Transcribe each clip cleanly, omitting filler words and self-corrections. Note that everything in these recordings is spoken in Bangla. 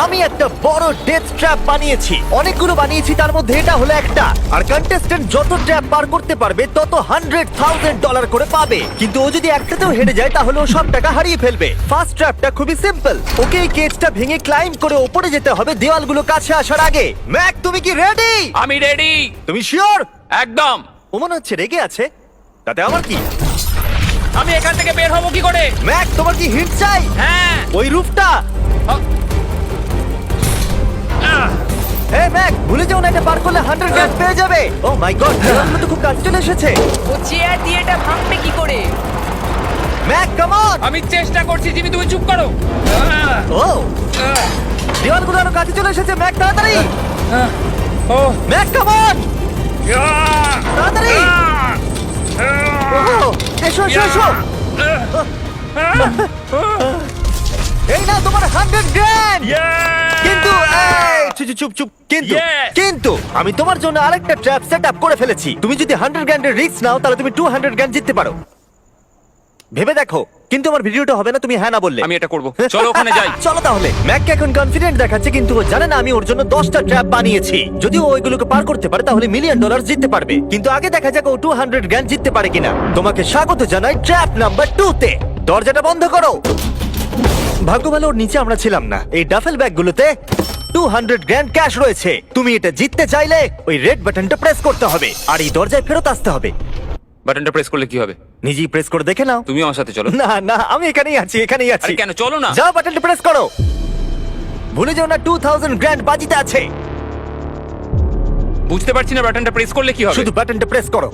আমি একটা বড় ডেথ ট্র্যাপ বানিয়েছি। অনেকগুলো বানিয়েছি, তার মধ্যে এটা হলো একটা। আর কন্টেস্ট্যান্ট যত ট্র্যাপ পার করতে পারবে তত $100,000 করে পাবে। কিন্তু ও যদি একটাতেও হেরে যায় তাহলে ও সব টাকা হারিয়ে ফেলবে। ফার্স্ট ট্র্যাপটা খুবই সিম্পল। ওকে এই কেজটা ভেঙে ক্লাইম্ব করে উপরে যেতে হবে দেওয়ালগুলো কাছে আসার আগে। ম্যাক, তুমি কি রেডি? আমি রেডি। তুমি শিওর? একদম। ও মনে হচ্ছে রেগে আছে। তাতে আমার কি? আমি এখান থেকে বের হবো কি করে? ম্যাক, তোমার কি হিট চাই? হ্যাঁ। ওই রূপটা। ম্যাক, ভুলে যাও না, এটা পার করলে 100 পেয়ে যাবে। ও মাই গড, দেওয়ালগুলো তো খুব কাছে চলে এসেছে। ও চেয়ার দিয়ে এটা ভাঙবে কি করে? Mac, come on. আমি চেষ্টা করছি জিমি, তুমি চুপ করো। ও, দেওয়ালগুলো আরো কাছে চলে এসেছে। ম্যাক, তাড়াতাড়ি। ও ম্যাক, কাম অন, তাড়াতাড়ি। ও, এসো এসো এসো। এই নাও তোমার 100 কিন্তু চুপ চুপ চুপ কিন্তু Yes! কিন্তু আমি তোমার জন্য আরেকটা ট্র্যাপ সেট আপ করে ফেলেছি। তুমি যদি 100 এর রিস্ক নাও তাহলে তুমি 200 জিততে পারো। ভেবে দেখো। কিন্তু আমার ভিডিওটা হবে না তুমি হ্যাঁ না বললে। আমি এটা করব। চলো ওখানে যাই। চলো তাহলে। ম্যাক এখন কনফিডেন্ট দেখাচ্ছে, কিন্তু ও জানে না আমি ওর জন্য 10টা ট্র্যাপ বানিয়েছি। যদি ও ওইগুলোকে পার করতে পারে তাহলে $1 মিলিয়ন জিততে পারবে। কিন্তু আগে দেখা যাক ও 200 জিততে পারে কিনা। তোমাকে স্বাগত জানাই ট্র্যাপ নাম্বার 2 তে। দরজাটা বন্ধ করো। ভাগ্য ভালো ওর নিচে আমরা ছিলাম না। এই ডাফেল ব্যাগগুলোতে $200 ক্যাশ রয়েছে। তুমি এটা জিততে চাইলে ওই রেড বাটনটা প্রেস করতে হবে আর এই দরজায় ফেরত আসতে হবে। বাটনটা প্রেস করলে কি হবে? নিজেই প্রেস করে দেখে নাও। তুমি আমার সাথে চলো। না না, আমি এখানেই আছি, এখানেই আছি। আরে কেন, চলো না। যাও, বাটনটা প্রেস করো। ভুলে যাও না $2,000 বাজিতে আছে। বুঝতে পারছি না বাটনটা প্রেস করলে কি হবে। শুধু বাটনটা প্রেস করো।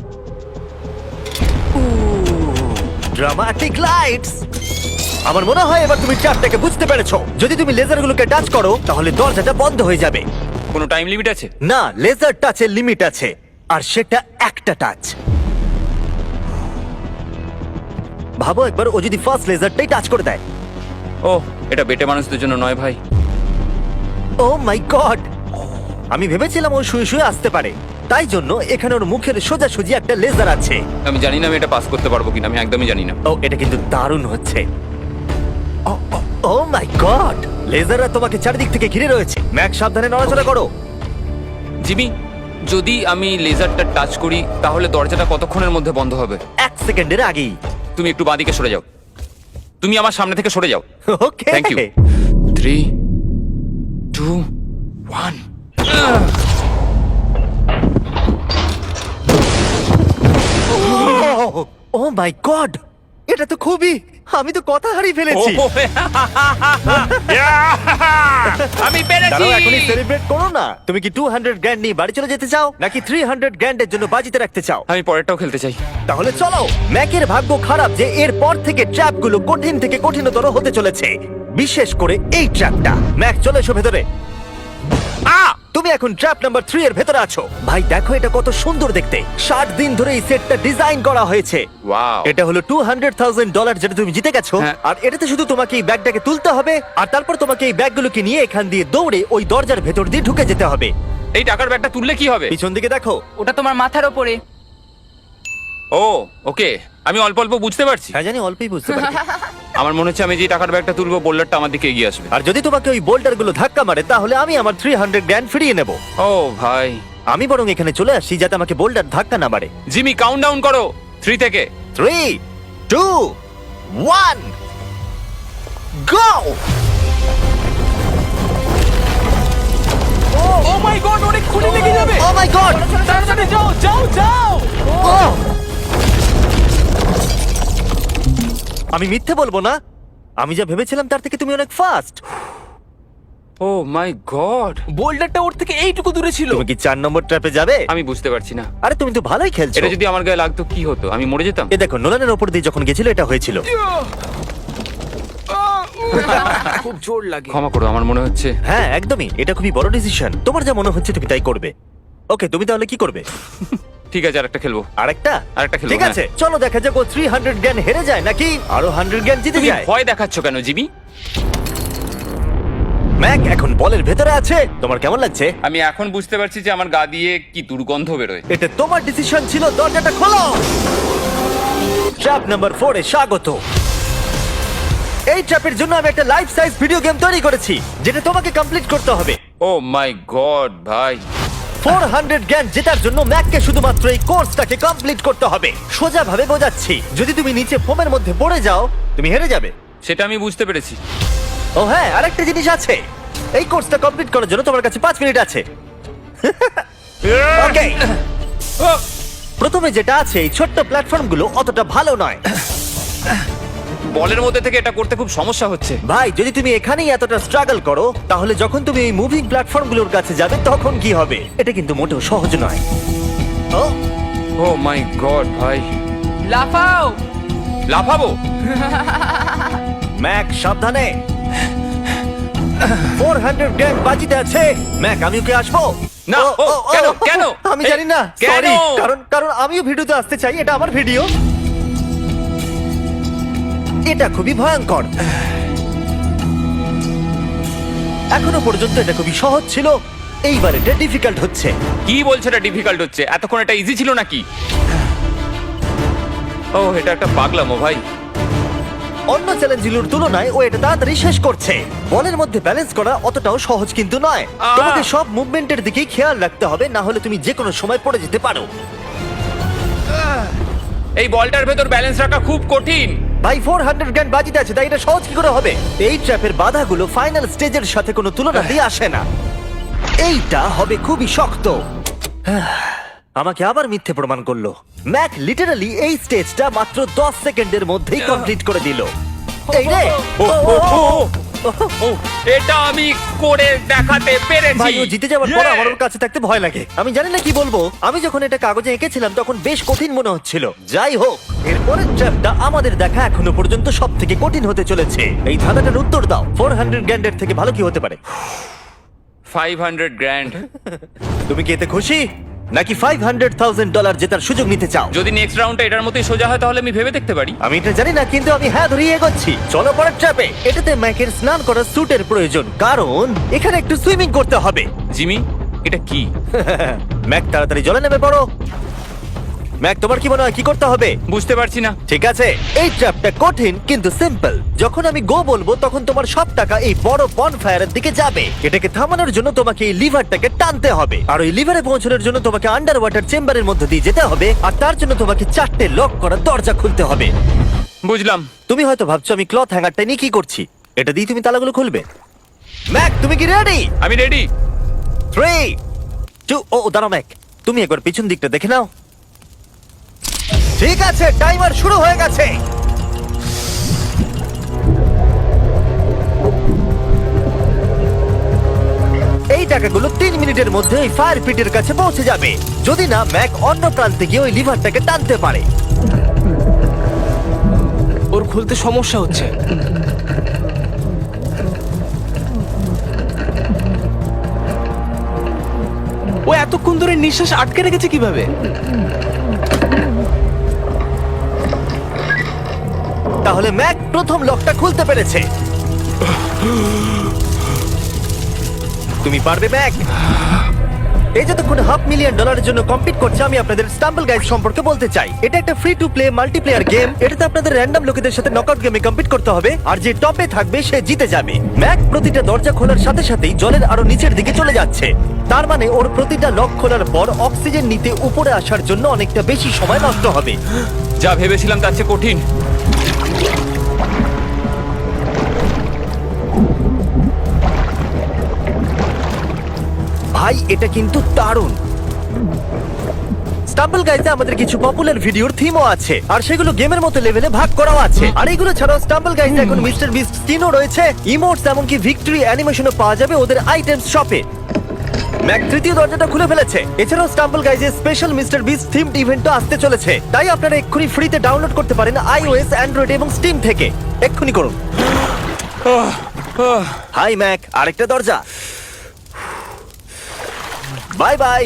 Dramatic lights. আমার মনে হয় এবার তুমি ট্র্যাপটাকে বুঝতে পেরেছো। যদি তুমি লেজারগুলোকে টাচ করো তাহলে দরজাটা বন্ধ হয়ে যাবে। কোনো টাইম লিমিট আছে? না, লেজার টাচের লিমিট আছে, আর সেটা একটা টাচ। ভাবো একবার, ও যদি ফার্স্ট লেজারটাই টাচ করে দেয়। ও, এটা বেটে মানুষদের জন্য নয় ভাই। ও মাই গড, আমি ভেবেছিলাম ও শুয়ে শুয়ে আসতে পারে, তাই জন্য এখানে ওর মুখের সোজাসুজি একটা লেজার আছে। আমি জানি না আমি এটা পাস করতে পারবো কিনা, আমি একদমই জানি না। ও, এটা কিন্তু দারুণ হচ্ছে। ও মাই গড, লেজাররা তোমাকে চারিদিক থেকে ঘিরে রয়েছে। ম্যাক, সাবধানে নড়াচড়া করো। জিমি, যদি আমি লেজারটা টাচ করি তাহলে দরজাটা কতক্ষণের মধ্যে বন্ধ হবে? 1 সেকেন্ডের আগেই। তুমি একটু বাঁদিকে সরে যাও। তুমি আমার সামনে থেকে সরে যাও। Okay, thank you. 3 2 1। Oh my God, এটা তো খুবই, আমি তো কথা হারিয়ে ফেলেছি। আমি পেরেছি। দাঁড়াও, এখনই সেলিব্রেট করো না। তুমি কি $200 নিয়ে বাড়ি চলে যেতে চাও নাকি $300 এর জন্য বাজিতে রাখতে চাও? আমি পরেরটাও খেলতে চাই। তাহলে চলো। ম্যাকের ভাগ্য খারাপ যে এর পর থেকে ট্র্যাপগুলো কঠিন থেকে কঠিনতর হতে চলেছে, বিশেষ করে এই ট্র্যাপটা। ম্যাক, চলে এসো ভেতরে। তুমি এখন ট্র্যাপ নাম্বার 3 এর ভেতরে আছো। ভাই দেখো এটা কত সুন্দর দেখতে। 60 দিন ধরে এই সেটটা ডিজাইন করা হয়েছে। ওয়াও। এটা হলো $200,000 যেটা তুমি জিতে গেছো। হ্যাঁ। আর এটাতে শুধু তোমাকে এই ব্যাগটাকে তুলতে হবে, আর তারপর তোমাকে এই ব্যাগগুলোকে নিয়ে এখান দিয়ে দৌড়ে ওই দরজার ভেতর দিয়ে ঢুকে যেতে হবে। এই টাকার ব্যাগটা তুললে কি হবে? পিছন দিকে দেখো। ওটা তোমার মাথার ওপরে। ও ওকে, আমি অল্প অল্প বুঝতে পারছি। হ্যাঁ জানি, অল্পই বুঝতে পারি। আমার মনে হচ্ছে আমি যে টাকার ব্যাগটা তুলবো বোল্ডারটা আমার দিকে এগিয়ে আসবে। আর যদি তোমাকে ওই বোল্ডারগুলো ধাক্কা মারে তাহলে আমি আমার $300 ফিরিয়ে নেব। ও ভাই। আমি বরং এখানে চলে আসি যাতে আমাকে বোল্ডার ধাক্কা না মারে। জিমি, কাউন্ট ডাউন করো 3 থেকে। 3 2 1 গো। ও মাই গড, অনেক খুলে লেগে যাবে। ও মাই গড, তাড়াতাড়ি যাও যাও যাও। আমি মিথ্যে বলবো না, আমি যা ভেবেছিলাম তার থেকে তুমি অনেক ফাস্ট। ও মাই গড, বোল্ডারটা ওর থেকে এইটুকু দূরে ছিল। তুমি কি 4 নম্বর ট্র্যাপে যাবে? আমি বুঝতে পারছি না। আরে তুমি তো ভালোই খেলছো। এটা যদি আমার গায়ে লাগতো কি হতো? আমি মরে যেতাম। এ দেখো, নোলানের ওপর দিয়ে যখন গেছিল এটা হয়েছিল। খুব জোর লাগে। ক্ষমা করো, আমার মনে হচ্ছে হ্যাঁ একদমই, এটা খুবই বড় ডিসিশন। তোমার যা মনে হচ্ছে তুমি তাই করবে। ওকে, তুমি তাহলে কি করবে? ঠিক আছে, আরেকটা খেলবো। আরেকটা খেলবো, ঠিক আছে, চলো দেখা যাক ও $300 হেরে যায় নাকি আরো $100 জিতে তুমি যায়। ভয় দেখাচ্ছ কেন জিমি? ম্যাক এখন বলের ভেতরে আছে। তোমার কেমন লাগছে? আমি এখন বুঝতে পারছি যে আমার গা দিয়ে কি দুর্গন্ধ বেরোয়। এটা তোমার ডিসিশন ছিল। দরজাটা খোলো। ট্র্যাপ নাম্বার 4 এ স্বাগত। এই ট্র্যাপের জন্য আমি একটা লাইফ সাইজ ভিডিও গেম তৈরি করেছি যেটা তোমাকে কমপ্লিট করতে হবে। ও মাই গড ভাই, 400 গ্র্যান্ড জেতার জন্য ম্যাককে শুধুমাত্র এই কোর্সটাকে কমপ্লিট করতে হবে। সোজা ভাবে বোঝাচ্ছি, যদি তুমি নিচে ফোমের মধ্যে পড়ে যাও তুমি হেরে যাবে। সেটা আমি বুঝতে পেরেছি। ও হ্যাঁ, আরেকটা জিনিস আছে, এই কোর্সটা কমপ্লিট করার জন্য তোমার কাছে 5 মিনিট আছে। ওকে, প্রথমে যেটা আছে, এই ছোট্ট প্ল্যাটফর্মগুলো অতটা ভালো নয়। বলের মধ্যে থেকে এটা করতে খুব সমস্যা হচ্ছে। ভাই, যদি তুমি এখানেই এতটা স্ট্রাগল করো, তাহলে যখন তুমি এই মুভিং প্ল্যাটফর্মগুলোর কাছে যাবে তখন কি হবে? এটা কিন্তু মোটেও সহজ নয়। ও ও মাই গড ভাই, লাফাও। লাফাবো? ম্যাক, সাবধানে। 400 গ্র্যান্ড বাজিতে আছে। ম্যাক, আমি ওকে আসবো? না, কেন, কেন? আমি জানি না, কেন? সরি। কারণ আমিও ভিডিওতে আসতে চাই, এটা আমার ভিডিও। এটা খুবই ভয়ঙ্কর। এখনো পর্যন্ত এটা খুবই সহজ ছিল, এইবার এটা ডিফিকাল্ট হচ্ছে। কি বলছো এটা ডিফিকাল্ট হচ্ছে? এতক্ষণ এটা ইজি ছিল নাকি? ও, এটা একটা পাগলামো ভাই। অন্য চ্যালেঞ্জগুলোর তুলনায় ও এটা তাড়াতাড়ি শেষ করছে। বলের মধ্যে ব্যালেন্স করা অতটাও সহজ কিন্তু নয়। তোমাকে সব মুভমেন্টের দিকেই খেয়াল রাখতে হবে, না হলে তুমি যে কোনো সময় পড়ে যেতে পারো। এই বলটার ভেতর ব্যালেন্স রাখা খুব কঠিন। ভাই, 400 গ্র্যান্ড বাজিতে আছে, তাই এটা সহজ কি করে হবে? এই ট্র্যাপের বাধাগুলো ফাইনাল স্টেজের সাথে কোনো তুলনা দিয়ে আসে না। এইটা হবে খুবই শক্ত। আমাকে আবার মিথ্যে প্রমাণ করলো। ম্যাক লিটারালি এই স্টেজটা মাত্র 10 সেকেন্ডের মধ্যেই কমপ্লিট করে দিল। এই রে, এটা আমি করে দেখাতে পেরেছি। ভাই, ও জিতে যাওয়ার পর আমার ওর কাছে থাকতে ভয় লাগে। আমি জানি না কি বলবো। আমি যখন এটা কাগজে এঁকেছিলাম তখন বেশ কঠিন মনে হচ্ছিল। যাই হোক, এরপরের ট্র্যাপটা আমাদের দেখা এখনো পর্যন্ত সব থেকে কঠিন হতে চলেছে। এই ধাঁধাটার উত্তর দাও, 400 গ্র্যান্ডের থেকে ভালো কি হতে পারে? 500 গ্র্যান্ড। তুমি কি এতে খুশি, নাকি $500,000 জেতার সুযোগ নিতে চাও? যদি নেক্সট রাউন্ডটা এটার মতোই সোজা হয় তাহলে আমি ভেবে দেখতে পারি। আমি এটা জানি না, কিন্তু আমি হ্যাঁ ধরিয়ে এগোচ্ছি। চলো পরের ট্র্যাপে। এটাতে ম্যাকের স্নান করার স্যুটের প্রয়োজন, কারণ এখানে একটু সুইমিং করতে হবে। জিমি, এটা কি? ম্যাক, তাড়াতাড়ি জলে নেমে পড়ো। ম্যাক, তোমার কি মনে হয় কি করতে হবে? বুঝতে পারছি না। ঠিক আছে, এই ট্র্যাপটা কঠিন কিন্তু সিম্পল। যখন আমি গো বলবো তখন তোমার সব টাকা এই বড় বনফায়ারের দিকে যাবে। এটাকে থামানোর জন্য তোমাকে এই লিভারটাকে টানতে হবে, আর ওই লিভারে পৌঁছানোর জন্য তোমাকে আন্ডার ওয়াটার চেম্বারের মধ্যে দিয়ে যেতে হবে, আর তার জন্য তোমাকে 4টে লক করা দরজা খুলতে হবে। বুঝলাম। তুমি হয়তো ভাবছো আমি ক্লথ হ্যাঙ্গারটা নিয়ে কি করছি। এটা দিয়ে তুমি তালাগুলো খুলবে। ম্যাক, তুমি কি রেডি? আমি রেডি। 3, 2, ও দাঁড়াও ম্যাক, তুমি একবার পিছন দিকটা দেখে নাও। ঠিক আছে, টাইমার শুরু হয়ে গেছে। এই টাকাগুলো 3 মিনিটের মধ্যে ওই ফায়ার পিটের কাছে পৌঁছে যাবে, যদি না ম্যাক অন্য প্রান্তে গিয়ে ওই লিভারটাকে টানতে পারে। ওর খুলতে সমস্যা হচ্ছে। ও এতক্ষণ ধরে নিঃশ্বাস আটকে রেখেছে কিভাবে? তাহলে ম্যাক প্রথম লকটা খুলতে পেরেছে। তুমি পারবে ম্যাক? এই যতক্ষণ $500,000 জন্য কম্পিট করছে, আমি আপনাদের স্টাম্বল গাইজ সম্পর্কে বলতে চাই। এটা একটা free to play multiplayer game. এটাতে আপনাদের র্যান্ডম লোকেদের সাথে নকআউট গেমে কম্পিট করতে হবে, আর যে টপে থাকবে সে জিতে যাবে। ম্যাক প্রতিটা দরজা খোলার সাথে সাথেই জলের আরো নিচের দিকে চলে যাচ্ছে। তার মানে ওর প্রতিটা লক খোলার পর অক্সিজেন নিতে উপরে আসার জন্য অনেকটা বেশি সময় নষ্ট হবে। যা ভেবেছিলাম তার চেয়ে কঠিন। ভাই, এটা কিন্তু দারুণ। স্টাম্বল গাইজে আমাদের কিছু পপুলার ভিডিওর থিমও আছে, আর সেগুলো গেমের মতো লেভেলে ভাগ করাও আছে। আর এগুলো ছাড়াও স্টাম্বল গাইজে এখন মিস্টার বিস্ট স্কিনও রয়েছে, ইমোটস, এমনকি ভিক্টরি অ্যানিমেশনও পাওয়া যাবে ওদের আইটেমস শপে। ম্যাক তৃতীয় দরজাটা খুলে ফেলেছে। এছাড়াও স্টাম্বল গাইজে স্পেশাল মিস্টার বিস্ট থিমড ইভেন্টও আসতে চলেছে, তাই আপনারা এক্ষুনি ফ্রিতে ডাউনলোড করতে পারেন iOS, অ্যান্ড্রয়েড এবং স্টিম থেকে। এক্ষুনি করুন। হাই ম্যাক, আরেকটা দরজা। Bye bye.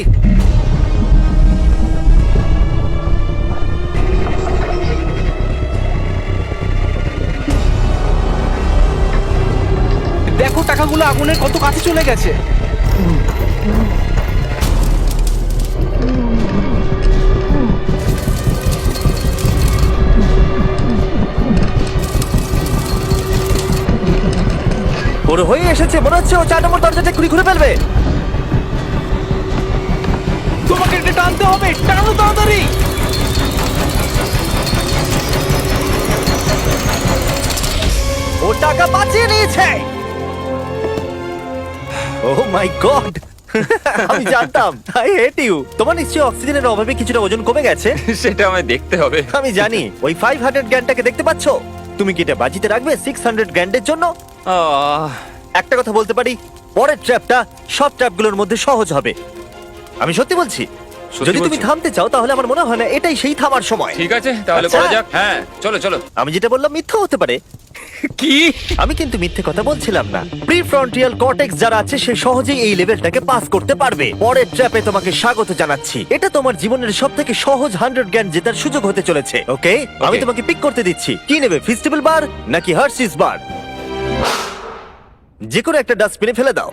দেখো টাকাগুলো আগুনের কত কাছে চলে গেছে। ওর হয়ে এসেছে, মনে হচ্ছে ও 4 নম্বর দরজাটা খুলে ফেলবে। তোমাকে এটা টানতে হবে, টানো তাড়াতাড়ি। ও টাকা বাঁচিয়ে নিয়েছে। ওহ মাই গড, আমি জানতাম। I hate you. তোমার নিশ্চয়ই অক্সিজেনের অভাবে কিছুটা ওজন কমে গেছে। সেটা আমায় দেখতে হবে। আমি জানি। ওই 500 গ্র্যান্ডটাকে দেখতে পাচ্ছো? তুমি কি এটা বাজিতে রাখবে 600 গ্র্যান্ডের জন্য? আহ, একটা কথা বলতে পারি, পরের ট্র্যাপটা সব ট্র্যাপগুলোর মধ্যে সহজ হবে। আমি সত্যি বলছি। সত্যি যদি তুমি বলছো? থামতে চাও তাহলে আমার মনে হয় না এটাই সেই থামার সময়। ঠিক আছে তাহলে আচ্ছা। করা যাক। হ্যাঁ চলো চলো। আমি যেটা বললাম মিথ্যা হতে পারে। কি? আমি কিন্তু মিথ্যে কথা বলছিলাম না। প্রিফ্রন্টিয়াল কর্টেক্স যারা আছে সে সহজেই এই লেভেলটাকে পাস করতে পারবে। পরের ট্র্যাপে তোমাকে স্বাগত জানাচ্ছি। এটা তোমার জীবনের সবথেকে সহজ 100 গ্র্যান্ড জেতার সুযোগ হতে চলেছে। ওকে, আমি তোমাকে পিক করতে দিচ্ছি। কি নেবে, ফেস্টিভ্যাল বার নাকি হার্শিস বার? যে কোনো একটা ডাস্টবিনে ফেলে দাও।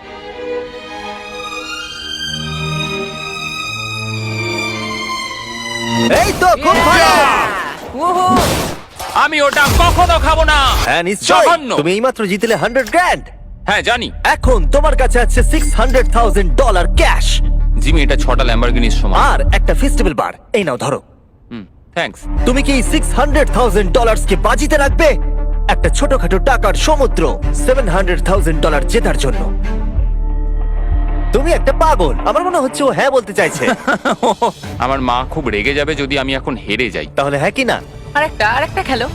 এই তো খুব ভালো। ওহো, আমি ওটা কখনো খাবো না। হ্যাঁ নিশ্চয়ই। জঘন্য। তুমি এইমাত্র জিতলে 100 গ্র্যান্ড। হ্যাঁ জানি। এখন তোমার কাছে আছে $600,000 ক্যাশ জিমি, এটা 6টা ল্যাম্বরগিনির সমান। আর একটা ফেস্টিভ্যাল বার। এই নাও ধরো। থ্যাঙ্কস। তুমি কি এই $600,000 কে বাজিতে রাখবে একটা ছোটখাটো টাকার সমুদ্র $700,000 জেতার জন্য? তুমি একটা পাগল। আমার মনে হচ্ছে ও হ্যাঁ বলতে চাইছে। আমার মা খুব রেগে যাবে যদি আমি এখন হেরে যাই। তাহলে হ্যাঁ কি না? আরেকটা খেলো।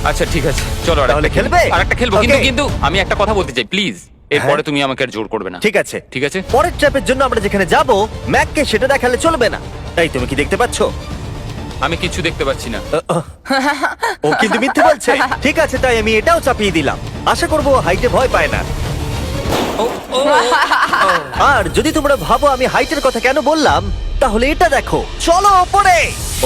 আচ্ছা ঠিক আছে চলো তাহলে খেলবে? আরেকটা খেলবো। কিন্তু Okay. কিন্তু আমি একটা কথা বলতে চাই প্লিজ। এরপরে তুমি আমাকে আর জোর করবে না। ঠিক আছে। ঠিক আছে। পরের ট্র্যাপের জন্য আমরা যেখানে যাব ম্যাককে সেটা দেখালে চলবে না। এই তুমি কি দেখতে পাচ্ছো? আমি কিছু দেখতে পাচ্ছি না। ও কিন্তু মিথ্যে বলছে। ঠিক আছে, তাই আমি এটাও চাপিয়ে দিলাম। আশা করবো ও হাইটে ভয় পায় না। ও, ও, আর যদি তোমরা ভাবো আমি হাইটের কথা কেন বললাম, তাহলে এটা দেখো। চলো ওপরে।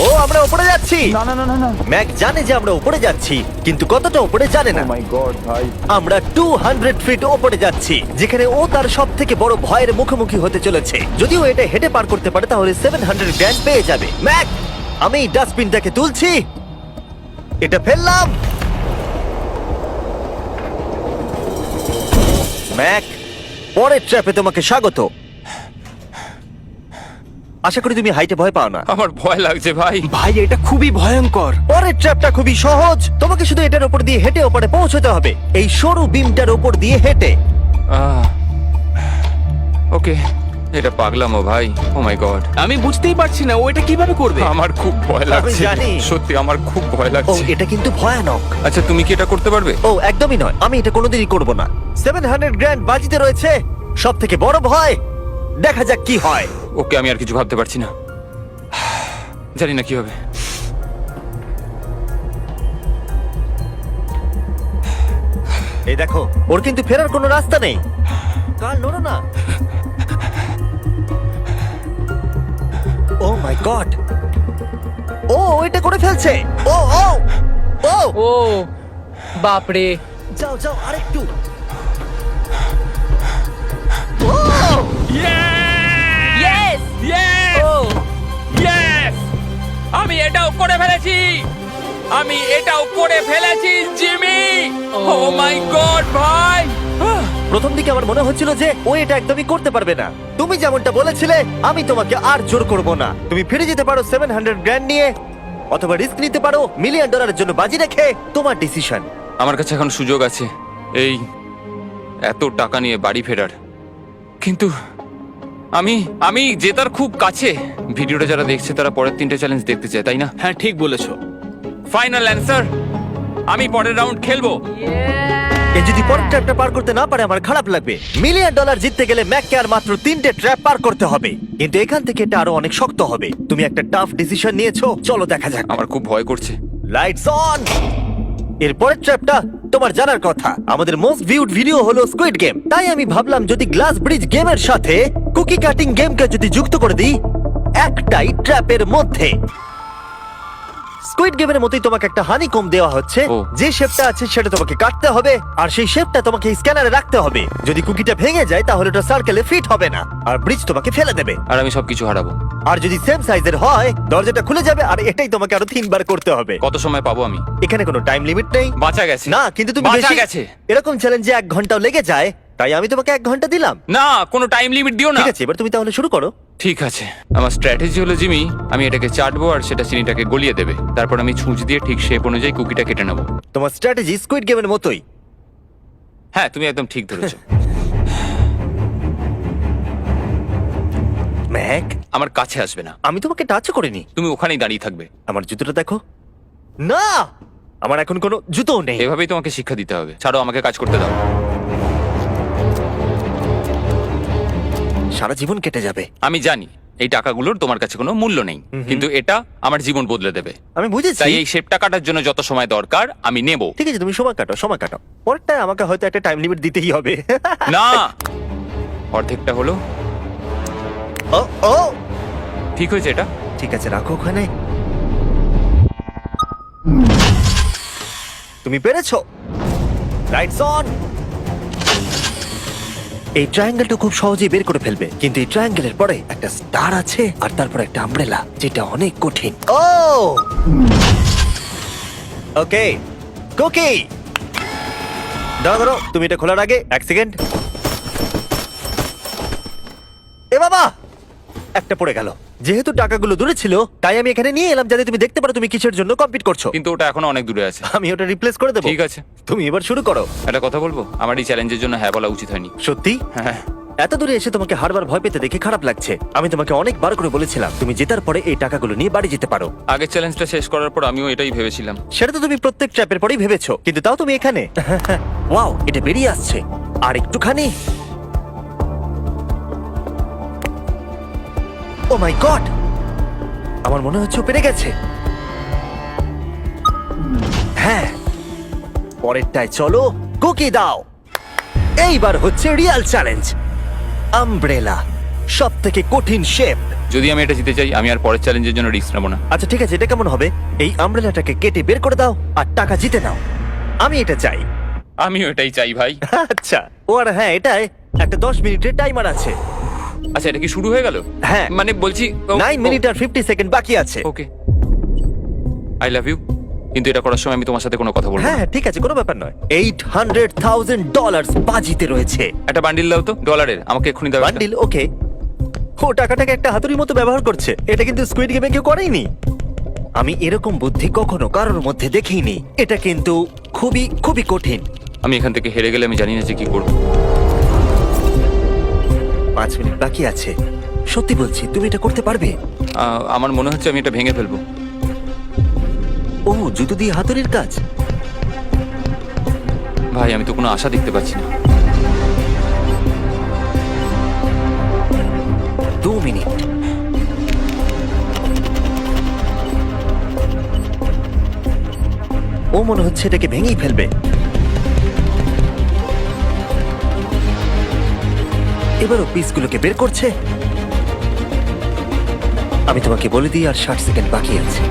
ও আমরা ওপরে যাচ্ছি। না না না না না। ম্যাক জানে যে আমরা উপরে যাচ্ছি, কিন্তু কতটা উপরে জানে না। মাই গড ভাই। আমরা 200 ফিট উপরে যাচ্ছি, যেখানে ও তার সব থেকে বড় ভয়ের মুখোমুখি হতে চলেছে। যদি ও এটা হেঁটে পার করতে পারে তাহলে 700 গ্র্যান্ড পেয়ে যাবে। ম্যাক, আমি এই ডাস্টবিনটাকে তুলছি, এটা ফেললাম। ম্যাক, পরের ট্র্যাপে তোমাকে স্বাগত। আশা করি তুমি হাইটে ভয় পাও না। আমার ভয় লাগছে ভাই। ভাই এটা খুবই ভয়ঙ্কর। পরের ট্র্যাপটা খুবই সহজ। তোমাকে শুধু এটার উপর দিয়ে হেঁটে ওপরে পৌঁছতে হবে, এই সরু বিমটার উপর দিয়ে হেঁটে। ওকে, এটা পাগলামো ভাই। ও মাই গড, আমি বুঝতেই পারছি না ও এটা কিভাবে করবে। আমার খুব ভয় লাগছে। জানি। সত্যি আমার খুব ভয় ও লাগছে। এটা কিন্তু ভয়ানক। আচ্ছা তুমি কি এটা করতে পারবে? ও একদমই নয়, আমি এটা কোনোদিনই করব না। 700 গ্র্যান্ড বাজিতে রয়েছে, সব থেকে বড় ভয়। দেখা যাক কি হয়। ওকে, আমি আর কিছু ভাবতে পারছি না। জানি না কি হবে। এই দেখো, ওর কিন্তু ফেরার কোনো রাস্তা নেই। কাল নড়ো না। ও মাই গড, ও এটা করে ফেলছে। ও ও ও ও বাপরে। যাও যাও আরেকটু। ও ইয়েস। ও Yes! আমি এটাও করে ফেলেছি। আমি এটাও করে ফেলেছি জিমি। ও মাই গড ভাই। প্রথম দিকে আমার মনে হচ্ছিল যে ও এটা একদমই করতে পারবে না। তুমি যেমনটা বলেছিলে, আমি তোমাকে আর জোর করব না। তুমি ফিরে যেতে পারো 700 গ্র্যান্ড নিয়ে, অথবা রিস্ক নিতে পারো $1 মিলিয়ন জন্য বাজি রেখে। তোমার ডিসিশন। আমার কাছে এখন সুযোগ আছে এই এত টাকা নিয়ে বাড়ি ফেরার। কিন্তু আমি জেতার খুব কাছে। ভিডিওটা যারা দেখছে তারা পরের 3টে চ্যালেঞ্জ দেখতে চায়, তাই না? হ্যাঁ ঠিক বলেছো। ফাইনাল অ্যান্সার, আমি পরের রাউন্ড খেলবো। এ যদি পরের ট্র্যাপটা পার করতে না পারে আমার খারাপ লাগবে। $1 মিলিয়ন জিততে গেলে ম্যাককে আর মাত্র 3টে ট্র্যাপ পার করতে হবে, কিন্তু এখান থেকে এটা আরো অনেক শক্ত হবে। তুমি একটা টাফ ডিসিশন নিয়েছো, চলো দেখা যাক। আমার খুব ভয় করছে। Lights on. এর পরের ট্র্যাপটা তোমার জানার কথা। আমাদের মোস্ট ভিউড ভিডিও হলো স্কুইড গেম, তাই আমি ভাবলাম যদি গ্লাস ব্রিজ গেমের সাথে কুকি কাটিং গেমকে যদি যুক্ত করে দিই একটাই ট্র্যাপের মধ্যে। স্কুইড গেমের মতোই তোমাকে একটা হানিকম দেওয়া হচ্ছে। ও। যে শেপটা আছে সেটা তোমাকে কাটতে হবে, আর সেই শেপটা তোমাকে স্ক্যানারে রাখতে হবে। যদি কুকিটা ভেঙে যায় তাহলে ওটা সার্কেলে ফিট হবে না, আর ব্রিজ তোমাকে ফেলে দেবে। আর আমি সবকিছু হারাবো। আর যদি সেম সাইজের হয় দরজাটা খুলে যাবে, আর এটাই তোমাকে আরো 3 বার করতে হবে। কত সময় পাবো আমি? এখানে কোনো টাইম লিমিট নেই। বাঁচা গেছে। না, কিন্তু তুমি বাঁচা বেশি গেছে। এরকম চ্যালেঞ্জে 1 ঘন্টাও লেগে যায়, তাই আমি তোমাকে 1 ঘন্টা দিলাম। না, কোনো টাইম লিমিট দিও না। ঠিক আছে, এবার তুমি তাহলে শুরু করো। ঠিক আছে, আমার স্ট্র্যাটেজি হলো জিমি, আমি এটাকে চাটবো আর সেটা চিনিটাকে গলিয়ে দেবে। তারপর আমি ছুঁচ দিয়ে ঠিক শেপ অনুযায়ী কুকিটা কেটে নেবো। তোমার স্ট্র্যাটেজি স্কুইড গেমের মতোই। হ্যাঁ, তুমি একদম ঠিক ধরেছো। ম্যাক, আমার কাছে আসবে না। আমি তোমাকে টাচ করিনি। তুমি ওখানেই দাঁড়িয়ে থাকবে। আমার জুতোটা দেখো। না, আমার এখন কোনো জুতোও নেই। এভাবেই তোমাকে শিক্ষা দিতে হবে। ছাড়ো, আমাকে কাজ করতে দাও। সারা জীবন কেটে যাবে। আমি জানি এই টাকাগুলোর তোমার কাছে কোনো মূল্য নেই, কিন্তু এটা আমার জীবন বদলে দেবে। আমি বুঝেছি। তাই এই শেপটা কাটার জন্য যত সময় দরকার আমি নেব। ঠিক আছে, তুমি সময় কাটো, সময় কাটো। পরেরটায় আমাকে হয়তো একটা টাইম লিমিট দিতেই হবে। না, অর্ধেকটা হলো। ও ও, ঠিক হয়েছে এটা। ঠিক আছে, রাখো ওখানে। তুমি পেরেছো। Lights on. এই ট্রায়াঙ্গেলটা খুব সহজেই বের করে ফেলবে, কিন্তু এই ট্রায়াঙ্গেলের পরে একটা স্টার আছে, আর তারপর একটা আমব্রেলা, যেটা অনেক কঠিন। ও ওকে, কুকি দাঁড়াও দাঁড়াও, তুমি এটা খোলার আগে 1 সেকেন্ড। এ বাবা, একটা পড়ে গেল। যেহেতু টাকাগুলো দূরে ছিল, তাই আমি এখানে নিয়ে এলাম যাতে তুমি দেখতে পারো তুমি কিসের জন্য কম্পিট করছো। কিন্তু ওটা এখনো অনেক দূরে আছে। আমি ওটা রিপ্লেস করে দেবো। ঠিক আছে, তুমি এবার শুরু করো। একটা কথা বলবো, আমার এই চ্যালেঞ্জের জন্য হ্যাঁ বলা উচিত হয়নি। সত্যি? হ্যাঁ, এত দূরে এসে তোমাকে হারবার ভয় পেতে দেখে খারাপ লাগছে। আমি তোমাকে অনেকবার করে বলেছিলাম তুমি জেতার পরে এই টাকাগুলো নিয়ে বাড়ি যেতে পারো। আগের চ্যালেঞ্জটা শেষ করার পর আমিও এটাই ভেবেছিলাম। সেটা তো তুমি প্রত্যেক ট্র্যাপের পরেই ভেবেছো, কিন্তু তাও তুমি এখানে। ওয়াও, এটা বেরিয়ে আসছে। আর একটুখানি। ও মাই গড, আমার মনে হচ্ছে ও পেরে গেছে। হ্যাঁ, পরেরটায় চলো, কুকি দাও। এইবার হচ্ছে রিয়েল চ্যালেঞ্জ, আমব্রেলা, সব থেকে কঠিন শেপ। যদি আমি এটা জিতে চাই, আমি আর পরের চ্যালেঞ্জের জন্য রিস্ক নেবো না। আচ্ছা ঠিক আছে, এটা কেমন হবে? এই আমব্রেলাটাকে কেটে বের করে দাও আর টাকা জিতে নাও। আমি এটা চাই। আমিও এটাই চাই ভাই। আচ্ছা, ও আর হ্যাঁ, এটায় একটা 10 মিনিটের টাইমার আছে। আচ্ছা, এটা কি শুরু হয়ে গেল? হ্যাঁ। মানে বলছি 9 মিনিট আর 50 সেকেন্ড বাকি আছে। ওকে, আই লাভ ইউ। কিন্তু এটা করার সময় আমি তোমার সাথে কোনো কথা বলবো না। হ্যাঁ ঠিক আছে, কোনো ব্যাপার নয়। $800,000 বাজিতে রয়েছে। একটা বান্ডিল দাও তো ডলারের, আমাকে এক্ষুনি দাও একটা। বান্ডিল? ওকে। ও টাকাটাকে একটা হাতুড়ির মতো ব্যবহার করছে। এটা কিন্তু স্কুইড গেমে কেউ করেনি। আমি এরকম বুদ্ধি কখনো কারোর মধ্যে দেখিনি। এটা কিন্তু খুবই খুবই কঠিন। আমি এখান থেকে হেরে গেলে আমি জানি না যে কি করবো। 5 মিনিট বাকি আছে। সত্যি বলছি, তুমি এটা করতে পারবে। আমার মনে হচ্ছে আমি এটা ভেঙে ফেলবো। ও, জুতো দিয়ে হাতুড়ির কাজ। ভাই, আমি তো কোনো আশা দেখতে পাচ্ছি না। 2 মিনিট। ও মনে হচ্ছে এটাকে ভেঙেই ফেলবে। এবারও পিসগুলোকে বের করছে। আমি তোমাকে বলে দিই, আর 60 সেকেন্ড বাকি আছে।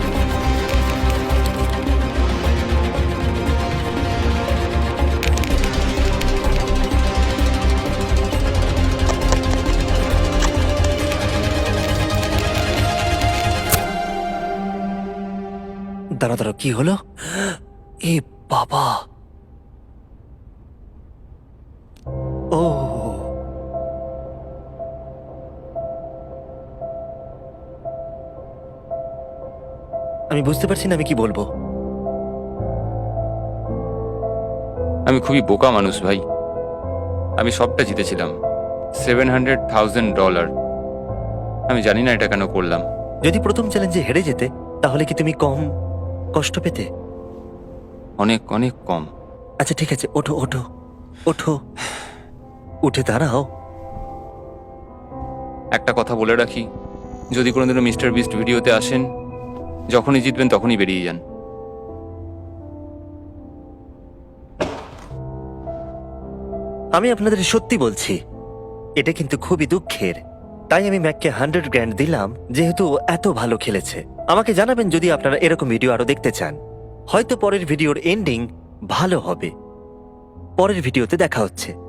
দাঁড়া দাঁড়া, কি হলো? এ বাবা, ও আমি বুঝতে পারছি না আমি কি বলবো। আমি খুবই বোকা মানুষ ভাই। আমি সবটা জিতেছিলাম, $700,000। আমি জানি না এটা কেন করলাম। যদি প্রথম চ্যালেঞ্জে হেরে যেতে, তাহলে কি তুমি কম কষ্ট পেতে? অনেক অনেক কম। আচ্ছা ঠিক আছে, ওঠো ওঠো ওঠো, উঠে দাঁড়াও। একটা কথা বলে রাখি, যদি কোনোদিনও মিস্টার বিস্ট ভিডিওতে আসেন, যখনই জিতবেন তখনই বেরিয়ে যান। আমি আপনাদের সত্যি বলছি, এটা কিন্তু খুবই দুঃখের, তাই আমি ম্যাককে 100 গ্র্যান্ড দিলাম, যেহেতু ও এত ভালো খেলেছে। আমাকে জানাবেন যদি আপনারা এরকম ভিডিও আরো দেখতে চান। হয়তো পরের ভিডিওর এন্ডিং ভালো হবে। পরের ভিডিওতে দেখা হচ্ছে।